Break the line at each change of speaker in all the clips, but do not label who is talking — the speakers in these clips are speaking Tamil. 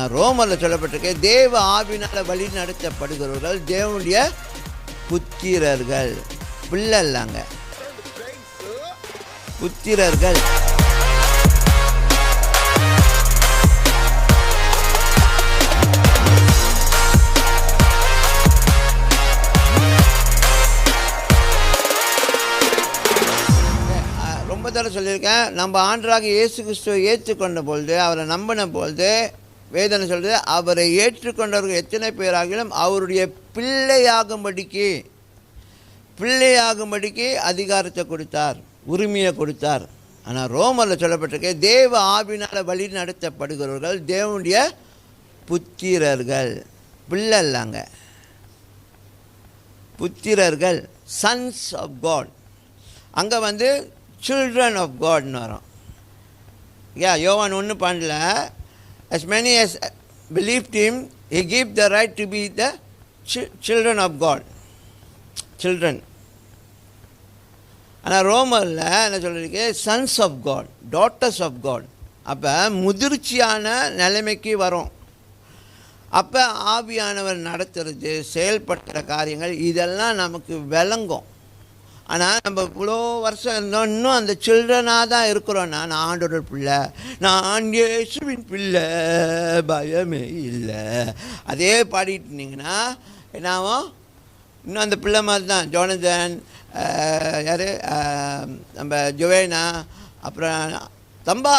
ஆனால் ரோமரில் சொல்லப்பட்டிருக்கு, தேவ ஆவினால் வழி நடத்தப்படுகிறவர்கள் தேவனுடைய புத்திரர்கள். பிள்ளை இல்லைங்க, புத்திரர்கள். ரொம்ப தடவை சொல்லியிருக்கேன், நம்ம ஆண்டராக இயேசு கிறிஸ்துவை ஏற்றுக்கொண்ட பொழுது, அவரை நம்பின பொழுது வேதனை சொல்கிறது, அவரை ஏற்றுக்கொண்டவர்கள் எத்தனை பேராகிலும் அவருடைய பிள்ளையாகும்படிக்கு அதிகாரத்தை கொடுத்தார், உரிமையை கொடுத்தார். ஆனால் ரோமரில் சொல்லப்பட்டிருக்கு, தேவ ஆவினால் வழி நடத்தப்படுகிறவர்கள் தேவனுடைய புத்திரர்கள். பிள்ளை இல்லைங்க, புத்திரர்கள், சன்ஸ் ஆஃப் காட். அங்கே children of Godன்னு வரும். யோவான் 1:12, as many as believed him, he gave the right to be the children of God. children. ஆனால் ரோமரில் என்ன சொல்லியிருக்கு, sons of God, daughters of God. அப்போ முதிர்ச்சியான நிலைமைக்கு வரும். அப்போ ஆவியானவர் நடத்துறது, செயல்படுத்துகிற காரியங்கள் இதெல்லாம் நமக்கு விளங்கும். ஆனால் நம்ம இவ்வளோ வருஷம் இருந்தோம், இன்னும் அந்த சில்ட்ரனாக தான் இருக்கிறோம். நான் ஆண்டோட பிள்ளை, நான் இயேசுவின் பிள்ளை, பயமே இல்லை, அதே பாடிட்டு இருந்தீங்கன்னா என்னாவும் இன்னும் அந்த பிள்ளை மாதிரி தான். ஜோனதன், யார், நம்ம ஜுவேனா, அப்புறம் தம்பா,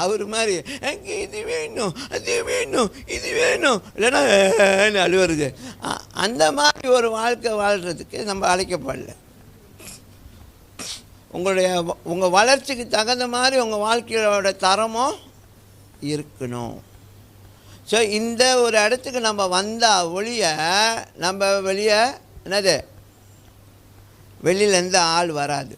அவர் மாதிரி எனக்கு இது வேணும், அது வேணும், இது வேணும், இல்லைன்னா அழுவுறது. அந்த மாதிரி ஒரு வாழ்க்கை வாழ்கிறதுக்கு நம்ம அழைக்கப்படல. உங்கள் வளர்ச்சிக்கு தகுந்த மாதிரி உங்கள் வாழ்க்கையோட தரமும் இருக்கணும். ஸோ இந்த ஒரு இடத்துக்கு நம்ம வந்தால் ஒழிய நம்ம வெளியே வெளியில் எந்த ஆள் வராது.